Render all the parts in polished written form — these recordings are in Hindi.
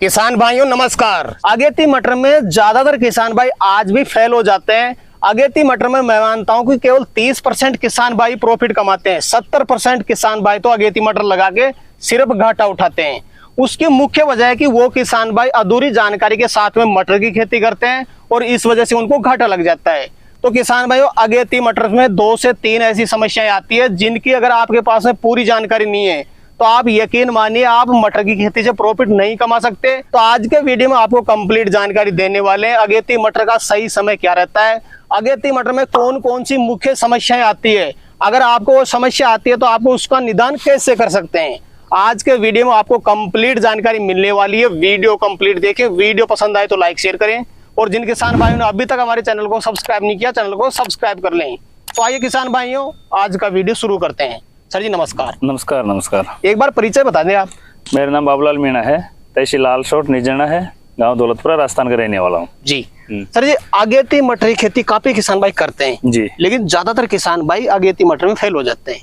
किसान भाइयों नमस्कार। अगेती मटर में ज्यादातर किसान भाई आज भी फेल हो जाते हैं। अगेती मटर में मैं मानता हूं कि केवल 30% किसान भाई प्रॉफिट कमाते हैं। 70% किसान भाई तो अगेती मटर लगा के सिर्फ घाटा उठाते हैं। उसकी मुख्य वजह है कि वो किसान भाई अधूरी जानकारी के साथ में मटर की खेती करते हैं और इस वजह से उनको घाटा लग जाता है। तो किसान भाइयों अगेती मटर में 2 से 3 ऐसी समस्याएं आती है जिनकी अगर आपके पास में पूरी जानकारी नहीं है तो आप यकीन मानिए आप मटर की खेती से प्रॉफिट नहीं कमा सकते। तो आज के वीडियो में आपको कंप्लीट जानकारी देने वाले हैं। अगेती मटर का सही समय क्या रहता है, अगेती मटर में कौन कौन सी मुख्य समस्याएं आती है, अगर आपको वो समस्या आती है तो आपको उसका निदान कैसे कर सकते हैं। आज के वीडियो में आपको कंप्लीट जानकारी मिलने वाली है। वीडियो कंप्लीट देखें, वीडियो पसंद आए तो लाइक शेयर करें और जिन किसान भाइयों ने अभी तक हमारे चैनल को सब्सक्राइब नहीं किया चैनल को सब्सक्राइब कर लें। तो आइए किसान भाइयों आज का वीडियो शुरू करते हैं। सर जी नमस्कार। नमस्कार। नमस्कार। एक बार परिचय बता दें आप। मेरा नाम बाबूलाल मीणा है, तहसील लालसोट निजना है, गांव दौलतपुरा राजस्थान का रहने वाला हूँ जी। सर जी अगेती मटर की खेती काफी किसान भाई करते हैं जी, लेकिन ज्यादातर किसान भाई अगेती मटर में फेल हो जाते हैं।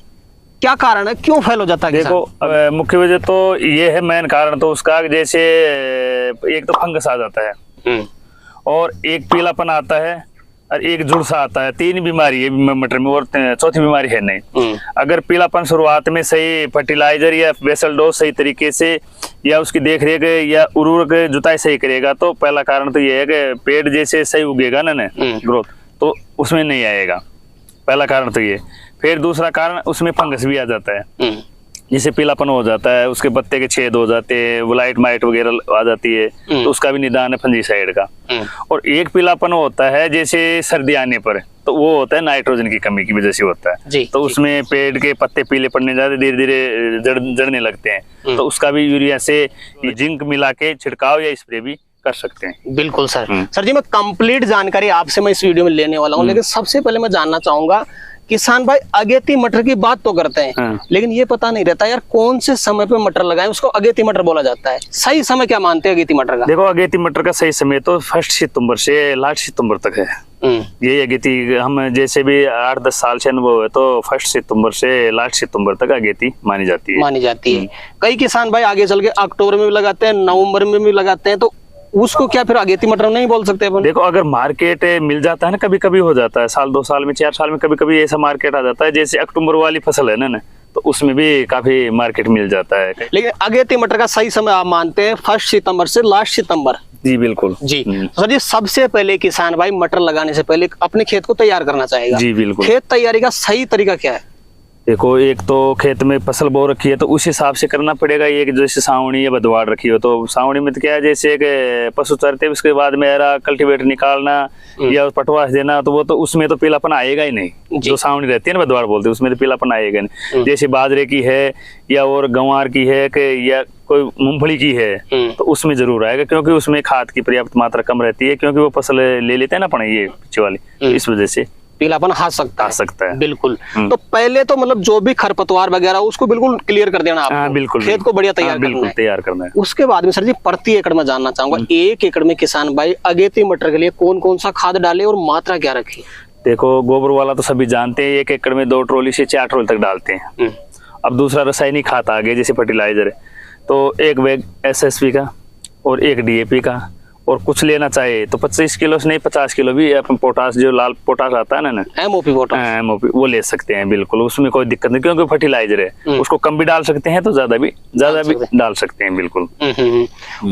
क्या कारण है, क्यों फेल हो जाता है? देखो मुख्य वजह तो ये है, मेन कारण तो उसका जैसे एक तो फंगस आ जाता है और एक पीलापन आता है और एक जुड़सा आता है। 3 बीमारी है मटर में और चौथी बीमारी है नहीं। अगर पीलापन शुरुआत में सही फर्टिलाइजर या बेसल डोज सही तरीके से या उसकी देख रेख या उर्वरक जुताई सही करेगा तो पहला कारण तो ये है कि पेड़ जैसे सही उगेगा ना ग्रोथ तो उसमें नहीं आएगा, पहला कारण तो ये। फिर दूसरा कारण उसमें फंगस भी आ जाता है, जिसे पीलापन हो जाता है, उसके पत्ते के छेद हो जाते हैं, व्हाइट माइट वगैरह आ जाती है तो उसका भी निदान है फंजीसाइड का। और एक पीलापन होता है जैसे सर्दी आने पर, तो वो होता है नाइट्रोजन की कमी की वजह से होता है। तो उसमें पेड़ के पत्ते पीले पड़ने जाते, धीरे धीरे जड़ने लगते हैं, तो उसका भी यूरिया से जिंक मिला के छिड़काव या स्प्रे भी कर सकते हैं। बिल्कुल सर। सर जी मैं कंप्लीट जानकारी आपसे मैं इस वीडियो में लेने वाला हूँ, लेकिन सबसे पहले मैं जानना चाहूंगा किसान भाई अगेती मटर की बात तो करते हैं लेकिन ये पता नहीं रहता यार कौन से समय पे मटर लगाएं, उसको अगेती मटर बोला जाता है। सही समय क्या मानते हैं अगेती मटर का? देखो अगेती मटर का सही समय तो 1 सितंबर से लास्ट सितंबर तक है। ये अगेती हम जैसे भी 8-10 साल से अनुभव है तो 1 सितंबर से लास्ट सितंबर तक अगेती मानी जाती है। कई किसान भाई आगे चल के अक्टूबर में भी लगाते हैं, नवम्बर में भी लगाते हैं, तो उसको क्या फिर अगेती मटर नहीं बोल सकते अपन? देखो अगर मार्केट मिल जाता है ना, कभी कभी हो जाता है, साल 2 साल में 4 साल में कभी कभी ऐसा मार्केट आ जाता है, जैसे अक्टूबर वाली फसल है ना तो उसमें भी काफी मार्केट मिल जाता है। लेकिन अगेती मटर का सही समय आप मानते हैं 1 सितंबर से लास्ट सितंबर? जी बिल्कुल जी। सर जी सबसे पहले किसान भाई मटर लगाने से पहले अपने खेत को तैयार करना चाहेगा। जी बिल्कुल। खेत तैयारी का सही तरीका क्या है? देखो एक तो खेत में फसल बो रखी है तो उस हिसाब से करना पड़ेगा। ये जैसे सावणी या बदवाड़ रखी हो तो सावणी में तो क्या है, जैसे एक पशु चरते उसके बाद मेरा कल्टीवेटर निकालना या पटवास देना, तो वो तो उसमें तो पीलापन आएगा ही नहीं। जो सावणी रहती है ना बदवाड़ बोलते हैं, उसमें तो पीलापन आएगा नहीं। जैसे बाजरे की है या और गंवार की है या कोई मूंगफली की है तो उसमें जरूर आएगा, क्योंकि उसमें खाद की पर्याप्त मात्रा कम रहती है, क्योंकि वो फसल ले लेते हैं ना अपन ये पीछे वाली, इस वजह से पीलापन आ सकता है। बिल्कुल। तो पहले तो मतलब जो भी खरपतवार वगैरह उसको बिल्कुल क्लियर कर देना आपको। बिल्कुल। खेत को बढ़िया तैयार करना है। उसके बाद में सर जी प्रति एकड़ में जानना चाहूंगा 1 एकड़ में किसान भाई अगेती मटर के लिए कौन कौन सा खाद डाले और मात्रा क्या रखी? देखो गोबर वाला तो सभी जानते हैं, 1 एकड़ में 2 ट्रॉली से 4 ट्रॉली तक डालते हैं। अब दूसरा रासायनिक खाद आ गया जैसे फर्टिलाइजर है, तो 1 बैग SSP का और 1 DAP का, और कुछ लेना चाहिए तो 25 किलो से नहीं 50 किलो भी अपन पोटास, जो लाल पोटास आता है ना MOP वो ले सकते हैं। बिल्कुल उसमें कोई दिक्कत नहीं, क्योंकि फर्टिलाइजर है, उसको कम भी डाल सकते हैं तो ज्यादा भी डाल सकते हैं। बिल्कुल।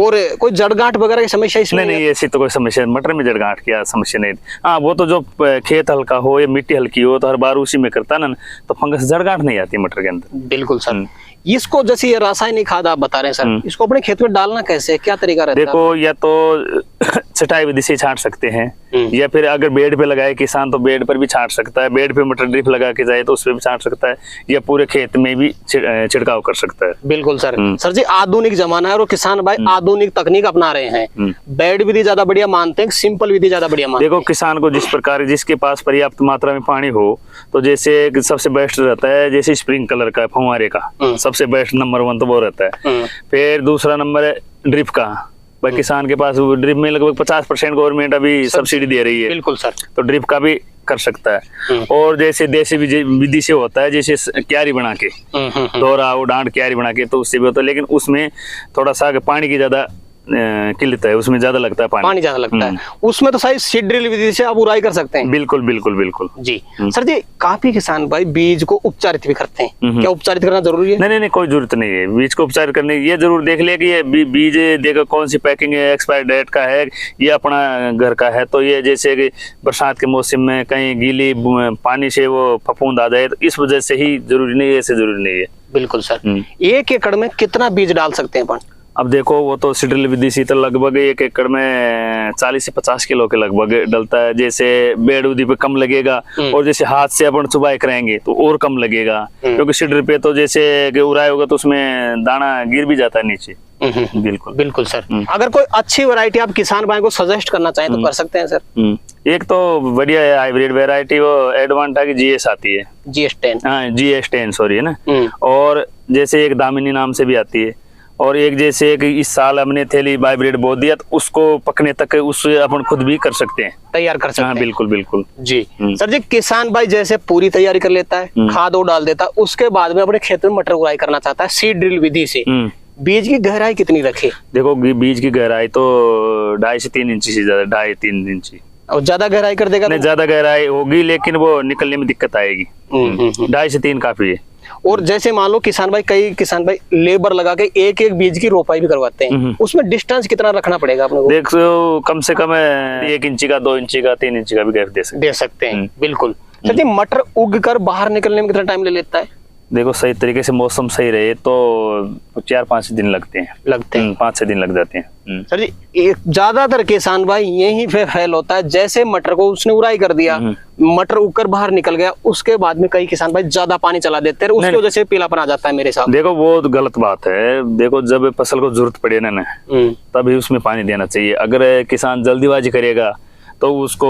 और कोई जड़गांठ वगैरह की समस्या इसमें? नहीं ऐसी तो कोई समस्या मटर में जड़गांठ की समस्या नहीं। हाँ वो तो जो खेत हल्का हो या मिट्टी हल्की हो तो हर बार उसी में करता ना तो फंगस जड़गांठ नहीं आती मटर के अंदर। बिल्कुल सर। इसको जैसे ये रासायनिक खाद आप बता रहे हैं सर, इसको अपने खेत में डालना कैसे, क्या तरीका रहता है? देखो या तो छटाई विधि से छांट सकते हैं या फिर अगर बेड पे लगाए किसान तो बेड पर भी छांट सकता है, बेड पे मटर ड्रिप लगा के जाए तो उस पर भी छांट सकता है, या पूरे खेत में भी छिड़काव कर सकता है। बिल्कुल सर। सर जी आधुनिक जमाना है और किसान भाई आधुनिक तकनीक अपना रहे हैं, बेड विधि ज्यादा बढ़िया मानते हैं, सिंपल विधि ज्यादा बढ़िया मानते हैं? देखो किसान को जिस प्रकार जिसके पास पर्याप्त मात्रा में पानी हो तो जैसे सबसे बेस्ट रहता है जैसे स्प्रिंकलर का, फुहारे का सबसे बेस्ट नंबर 1 तो वो रहता है। फिर दूसरा नंबर है ड्रिप का। भाई किसान के पास ड्रिप में लगभग 50% गवर्नमेंट अभी सब्सिडी दे रही है। बिल्कुल सर। तो ड्रिप का भी कर सकता है। और जैसे देसी विधि से होता है जैसे क्यारी बना के दोहरा वो डांट क्यारी बना के, तो उससे भी होता है, लेकिन उसमें थोड़ा सा पानी की ज्यादा किल्लत है, उसमें ज्यादा लगता है पानी ज्यादा लगता है। उसमें तो सही सीड ड्रिल विधि से आप उड़ाई कर सकते हैं। बिल्कुल बिल्कुल बिल्कुल जी। सर जी, काफी किसान भाई बीज को उपचारित भी करते हैं, क्या उपचारित करना जरूरी है? नहीं, कोई जरूरत नहीं है बीज को उपचार करने की। ये जरूर देख ले कि ये बीज देखो कौन सी पैकिंग है, एक्सपायर डेट का है, ये अपना घर का है। तो ये जैसे कि बरसात के मौसम में कहीं गीली पानी से वो फफूंद आ जाए, तो इस वजह से ही जरूरी नहीं है, ऐसे जरूरी नहीं है। बिल्कुल सर। 1 एकड़ में कितना बीज डाल सकते हैं अपन? अब देखो वो तो सीड ड्रिल विधि से तो लगभग 1 एकड़ में 40 से 50 किलो के लगभग डलता है। जैसे बेड उदी पे कम लगेगा, और जैसे हाथ से अपन चुबाई कराएंगे तो और कम लगेगा, क्योंकि सीड ड्रिल पे तो जैसे कि उड़ाई होगा तो उसमें दाना गिर भी जाता है नीचे। बिल्कुल बिल्कुल सर। अगर कोई अच्छी वैरायटी आप किसान भाई को सजेस्ट करना चाहें तो कर सकते हैं सर। एक तो बढ़िया है हाइब्रिड वैरायटी, वो एडवांटा की GS आती है, GS10। हाँ GS10 सॉरी है ना। और जैसे एक दामिनी नाम से भी आती है, और एक जैसे एक इस साल हमने थैली हाइब्रिड बो दिया, तो उसको पकने तक उससे अपन खुद भी कर सकते हैं, तैयार कर सकते हैं। बिल्कुल बिल्कुल जी। सर जी, किसान भाई जैसे पूरी तैयारी कर लेता है, खाद वो डाल देता है, उसके बाद में अपने खेत में मटर उगाई करना चाहता है सीड ड्रिल विधि से, बीज की गहराई कितनी रखे? देखो बीज की गहराई तो 2.5 से 3 इंच से ज्यादा, 2.5-3 इंच। और ज्यादा गहराई कर देगा? नहीं, ज्यादा गहराई होगी लेकिन वो निकलने में दिक्कत आएगी। 2.5 से 3 काफी है। और जैसे मान लो कई किसान भाई लेबर लगा के एक बीज की रोपाई भी करवाते हैं, उसमें डिस्टेंस कितना रखना पड़ेगा अपने को? देखो कम से कम 1 इंच का, 2 इंच का, 3 इंच का भी गैप दे सकते हैं। बिल्कुल। सर जी, मटर उग कर बाहर निकलने में कितना टाइम ले लेता है? देखो सही तरीके से मौसम सही रहे तो 4-5 दिन लगते हैं। 5-6 दिन लग जाते हैं। सर जी, ज्यादातर किसान भाई यही पे फेल होता है, जैसे मटर को उसने उड़ाई कर दिया, मटर उगकर बाहर निकल गया, उसके बाद में कई किसान भाई ज्यादा पानी चला देते हैं, उसकी वजह से पीलापन आ जाता है मेरे साथ। देखो वो तो गलत बात है। देखो जब फसल को जरूरत पड़े ना तभी उसमें पानी देना चाहिए। अगर किसान जल्दीबाजी करेगा तो उसको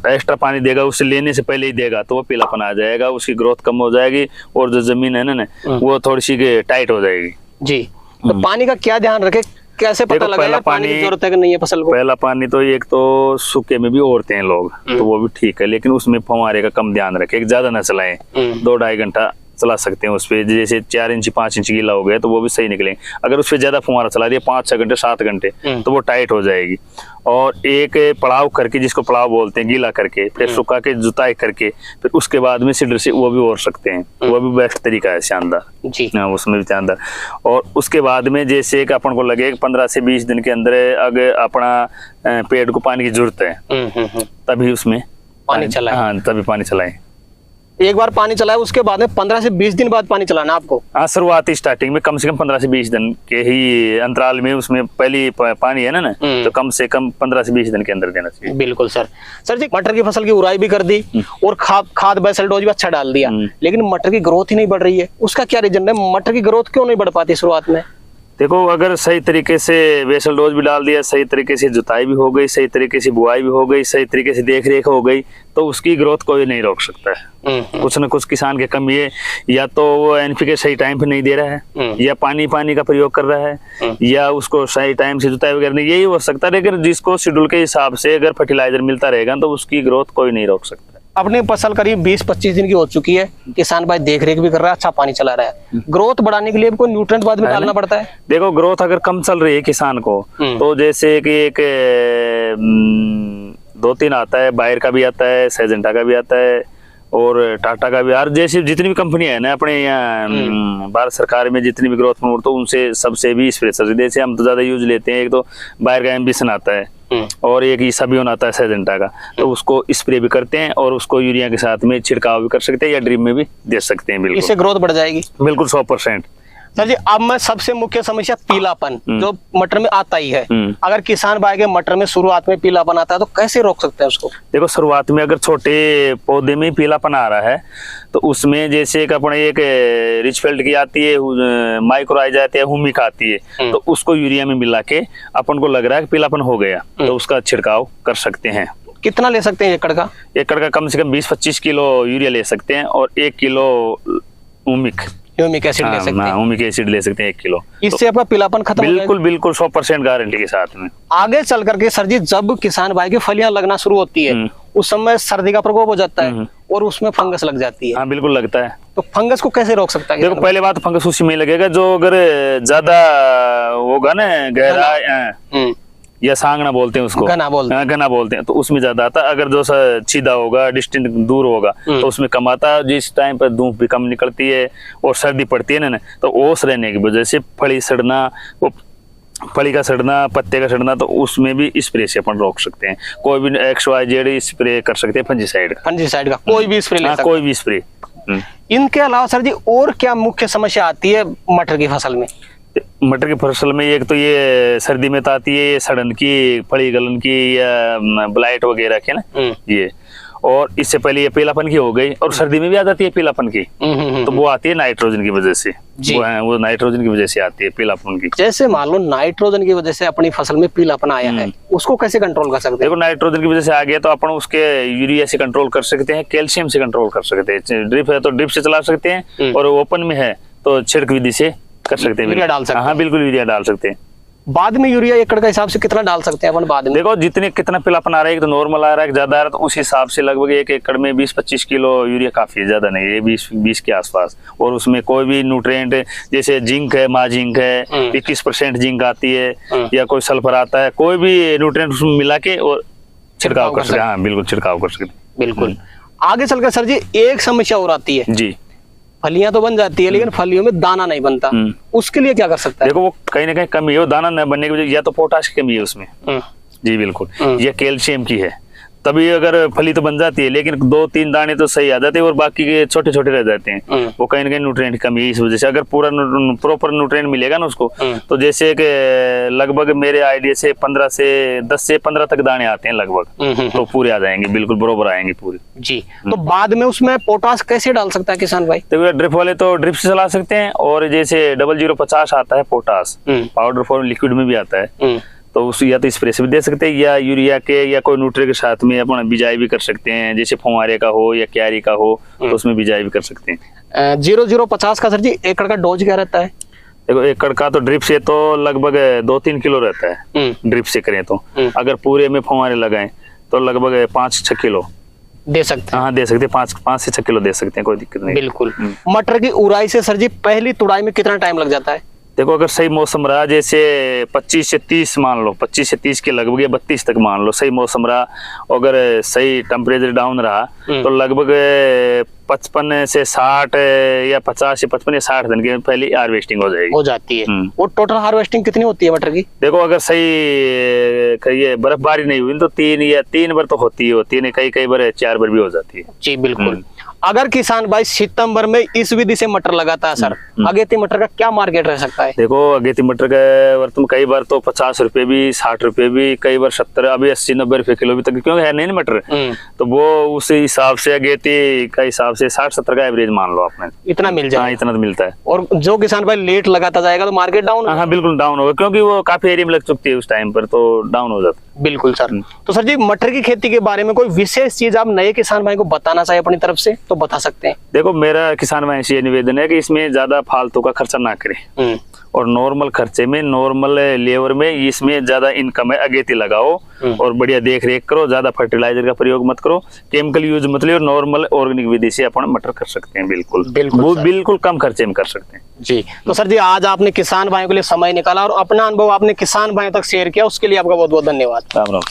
एक्स्ट्रा पानी देगा, उससे लेने से पहले ही देगा तो वो पीलापन आ जाएगा, उसकी ग्रोथ कम हो जाएगी, और जो जमीन है ना वो थोड़ी सी टाइट हो जाएगी। जी। तो पानी का क्या ध्यान रखे, कैसे पता लगेगा पानी की जरूरत है कि नहीं है फसल को? पहला पानी तो एक तो सूखे में भी ओरते हैं लोग, तो वो भी ठीक है, लेकिन उसमें फव्वारे का कम ध्यान रखे, ज्यादा ना चलाएं। 2-2.5 घंटा चला सकते हैं उस पे। जैसे 4 इंच 5 इंच गीला हो गया तो वो भी सही निकलेंगे। अगर उस पे ज्यादा फुहारा चला दिया 5-6 घंटे 7 घंटे तो वो टाइट हो जाएगी। और एक पड़ाव करके, जिसको पड़ाव बोलते हैं, गीला करके फिर सुखा के जुताई करके फिर उसके बाद में सीडर से वो भी ओर सकते हैं, वो भी बेस्ट तरीका है, शानदार जी। उसमें भी शानदार। और उसके बाद में जैसे कि अपन को लगे 15 से 20 दिन के अंदर अगर अपना पेड़ को पानी की जरूरत है तभी उसमें पानी चलाएं। हाँ, तभी पानी चलाएं। एक बार पानी चलाए उसके बाद में 15 से 20 दिन बाद पानी चलाना आपको? हाँ, शुरुआती स्टार्टिंग में कम से कम 15 से 20 दिन के ही अंतराल में उसमें पहली पानी है ना तो कम से कम 15 से 20 दिन के अंदर देना चाहिए। बिल्कुल सर। सर जी, मटर की फसल की उड़ाई भी कर दी और खाद बेसल डोज भी अच्छा डाल दिया, लेकिन मटर की ग्रोथ ही नहीं बढ़ रही है, उसका क्या रीजन है? मटर की ग्रोथ क्यों नहीं बढ़ पाती शुरुआत में? देखो अगर सही तरीके से बेसल डोज भी डाल दिया, सही तरीके से जुताई भी हो गई, सही तरीके से बुआई भी हो गई, सही तरीके से देख रेख हो गई, तो उसकी ग्रोथ कोई नहीं रोक सकता है। कुछ न कुछ किसान की कमी है, या तो वो NPK सही टाइम पे नहीं दे रहा है, या पानी का प्रयोग कर रहा है, या उसको सही टाइम से जुताई वगैरह नहीं, यही हो सकता है। लेकिन जिसको शेड्यूल के हिसाब से अगर फर्टिलाइजर मिलता रहेगा तो उसकी ग्रोथ कोई नहीं रोक सकता। अपनी फसल करीब 20-25 दिन की हो चुकी है, किसान भाई देख रेख भी कर रहा है, अच्छा पानी चला रहा है, ग्रोथ बढ़ाने के लिए कोई न्यूट्रिएंट बाद में डालना पड़ता है? देखो ग्रोथ अगर कम चल रही है किसान को तो जैसे कि एक 2-3 आता है, बायर का भी आता है, सेजेंटा का भी आता है, और टाटा का भी, और जैसे जितनी भी कंपनियां है ना अपने यहाँ भारत सरकार में जितनी भी ग्रोथ प्रमोट, तो उनसे सबसे भी स्प्रे सर जैसे हम तो ज्यादा यूज लेते हैं। एक तो बायर का एम्बिशन आता है और एक ईसाबियोन आता है सेजेंटा का, तो उसको स्प्रे भी करते हैं और उसको यूरिया के साथ में छिड़काव भी कर सकते हैं या ड्रिप में भी दे सकते हैं। बिल्कुल, इससे ग्रोथ बढ़ जाएगी। बिल्कुल 100%। सर जी, अब मैं सबसे मुख्य समस्या पीलापन जो मटर में आता ही है, अगर किसान भाई के मटर में शुरुआत में पीलापन आता है तो कैसे रोक सकते हैं उसको? देखो शुरुआत में अगर छोटे पौधे में पीलापन आ रहा है तो उसमें जैसे एक अपने एक रिचफील्ड की आती है, माइक्रोराइज आती है, हुमिक आती है, तो उसको यूरिया में मिला के अपन को लग रहा है कि पीलापन हो गया तो उसका छिड़काव कर सकते हैं। कितना ले सकते हैं एकड़ का? एकड़ का कम से कम 20-25 किलो यूरिया ले सकते हैं और 1 किलो ह्यूमिक एसिड ले सकते हैं। ह्यूमिक एसिड ले सकते हैं 1 किलो। इससे आपका पीलापन खत्म हो जाएगा? बिल्कुल 100% गारंटी के साथ में। आगे चल करके सर जी, जब किसान भाई की फलियां लगना शुरू होती है उस समय सर्दी का प्रकोप हो जाता है और उसमें फंगस लग जाती है। हाँ बिल्कुल लगता है। तो फंगस को कैसे रोक सकता है? देखो पहले बात फंगस उसी में लगेगा जो अगर ज्यादा होगा ना गहरा या सांगना बोलते हैं उसको, घना बोलते हैं, तो उसमें ज्यादा आता। अगर जो सीधा होगा डिस्टेंस दूर होगा तो उसमें कम आता। जिस टाइम पर धूप भी कम निकलती है और सर्दी पड़ती है ना, तो ओस रहने की वजह से फली सड़ना, वो फली का सड़ना, पत्ते का सड़ना, तो उसमें भी स्प्रे से अपन रोक सकते हैं। कोई भी XYZ स्प्रे कर सकते हैं, फंजीसाइड का कोई भी स्प्रे ले सकते हैं, कोई भी स्प्रे। इनके अलावा सर जी और क्या मुख्य समस्या आती है मटर की फसल में? मटर की फसल में एक तो ये सर्दी में तो आती है ये सड़न की, फली गलन की या ब्लाइट वगैरह की ना ये, और इससे पहले ये पीलापन की हो गई, और सर्दी में भी आ जाती है पीलापन की। तो वो आती है नाइट्रोजन की वजह से, वो नाइट्रोजन की वजह से आती है पीलापन की। जैसे मान लो नाइट्रोजन की वजह से अपनी फसल में पीलापन आया है, उसको कैसे कंट्रोल कर सकते हैं? देखो नाइट्रोजन की वजह से आ गया तो अपन उसके यूरिया से कंट्रोल कर सकते हैं, कैल्शियम से कंट्रोल कर सकते हैं। ड्रिप है तो ड्रिप से चला सकते हैं, और ओपन में है तो छिड़क विधि से कर सकते हैं, यूरिया डाल सकते हैं। हाँ बिल्कुल यूरिया डाल सकते हैं। बाद में यूरिया एकड़ का हिसाब से कितना डाल सकते हैं अपन बाद में? देखो जितने कितना पीलापन आ रहा है, एक तो नॉर्मल आ रहा है, ज्यादा आ रहा है, तो उस हिसाब से लगभग एक एकड़ में 20-25 किलो यूरिया काफी है, ज्यादा नहीं है, 20 के आसपास। और उसमें कोई भी न्यूट्रिएंट जैसे जिंक है, जिंक है 21% जिंक आती है, या कोई सल्फर आता है, कोई भी न्यूट्रिएंट उसमें मिला के और छिड़काव कर सकते हैं। हाँ बिल्कुल छिड़काव कर सकते हैं। बिल्कुल। आगे चलकर सर जी एक समस्या और आती है जी, फलियां तो बन जाती है लेकिन फलियों में दाना नहीं बनता, उसके लिए क्या कर सकता है? देखो वो कहीं ना कहीं कमी है, वो दाना न बनने की वजह या तो पोटाश की कमी है उसमें, जी बिल्कुल, या कैल्शियम की है। तभी अगर फली तो बन जाती है लेकिन 2-3 दाने तो सही आ जाते हैं और बाकी के छोटे छोटे रह जाते हैं, वो कहीं ना कहीं न्यूट्रिएंट की कमी है। इस वजह से अगर पूरा प्रॉपर न्यूट्रिएंट मिलेगा ना उसको, तो जैसे कि लगभग मेरे आइडिया से 10 से 15 तक दाने आते हैं लगभग, तो पूरे आ जाएंगे, बिल्कुल बरोबर आएंगे पूरे जी। तो बाद में उसमें पोटाश कैसे डाल सकता है किसान भाई? तो ड्रिप वाले तो ड्रिप से चला सकते हैं, और जैसे 0050 आता है पोटाश, पाउडर फॉर्म लिक्विड में भी आता है, तो उस या तो स्प्रे से भी दे सकते हैं, या यूरिया के या कोई न्यूट्री के साथ में अपन बिजाई भी कर सकते हैं, जैसे फुहारे का हो या क्यारी का हो, तो उसमें बिजाई भी कर सकते हैं। 0050 का सर जी एकड़ का डोज क्या रहता है? देखो एकड़ का तो ड्रिप से तो लगभग 2-3 किलो रहता है, ड्रिप से करें तो। अगर पूरे में फुहारे लगाएं तो लगभग 5-6 किलो दे सकते हैं। हाँ दे सकते हैं, 5 से 6 किलो दे सकते हैं, कोई दिक्कत नहीं। बिल्कुल। मटर की उड़ाई से सर जी पहली तुड़ाई में कितना टाइम लग जाता है? देखो अगर सही मौसम रहा, जैसे 25 से 30 मान लो, 25 से 30 के लगभग, या 32 तक मान लो, सही मौसम रहा, अगर सही टेम्परेचर डाउन रहा, तो लगभग 55 से 60 या 50 से 55 या 60 दिन के पहले हार्वेस्टिंग हो जाती है। वो टोटल हार्वेस्टिंग कितनी होती है मटर की? देखो अगर सही ये बर्फबारी नहीं हुई तो 3 बार तो होती है, कई बार 4 बार भी हो जाती है जी। बिल्कुल। अगर किसान भाई सितंबर में इस विधि से मटर लगाता है सर, अगेती मटर का क्या मार्केट रह सकता है? देखो अगेती मटर का वर्तमान कई बार तो 50 रुपए भी, 60 रुपए भी, कई बार 70, अभी 80-90 रुपए किलो भी तक, क्योंकि है नहीं ना मटर, तो वो उस हिसाब से अगेती का हिसाब से 60-70 का एवरेज मान लो आपने, इतना मिल जाए। हाँ इतना तो मिलता है। और जो किसान भाई लेट लगाता जाएगा तो मार्केट डाउन? हाँ बिल्कुल डाउन होगा, क्योंकि वो काफी एरिया में लग चुकी है उस टाइम पर, तो डाउन हो जाता है। बिल्कुल सर। तो सर जी मटर की खेती के बारे में कोई विशेष चीज आप नए किसान भाई को बताना चाहिए अपनी तरफ से तो बता सकते हैं? देखो मेरा किसान भाई से ये निवेदन है कि इसमें ज्यादा फालतू का खर्चा ना करें, और नॉर्मल खर्चे में, नॉर्मल लेबर में इसमें ज्यादा इनकम है, अगेती लगाओ और बढ़िया देख रेख करो, ज्यादा फर्टिलाइजर का प्रयोग मत करो, केमिकल यूज मत लो, नॉर्मल ऑर्गेनिक विधि से अपन मटर कर सकते हैं। बिल्कुल कम खर्चे में कर सकते हैं जी। तो सर जी आज आपने किसान भाइयों के लिए समय निकाला और अपना अनुभव आपने किसान भाइयों तक शेयर किया, उसके लिए आपका बहुत बहुत धन्यवाद।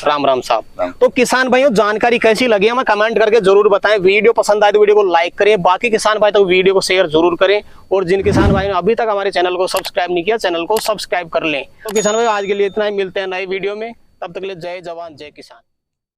राम राम साहब। तो किसान भाइयों जानकारी कैसी लगी हमें कमेंट करके जरूर बताएं, वीडियो पसंद आए तो वीडियो को लाइक करें, बाकी किसान भाई तो वीडियो को शेयर जरूर करें, और जिन किसान भाई ने अभी तक हमारे चैनल को सब्सक्राइब नहीं किया चैनल को सब्सक्राइब कर लें। तो किसान भाई आज के लिए इतना ही, मिलते हैं नए वीडियो में, तब तक के लिए जय जवान जय किसान।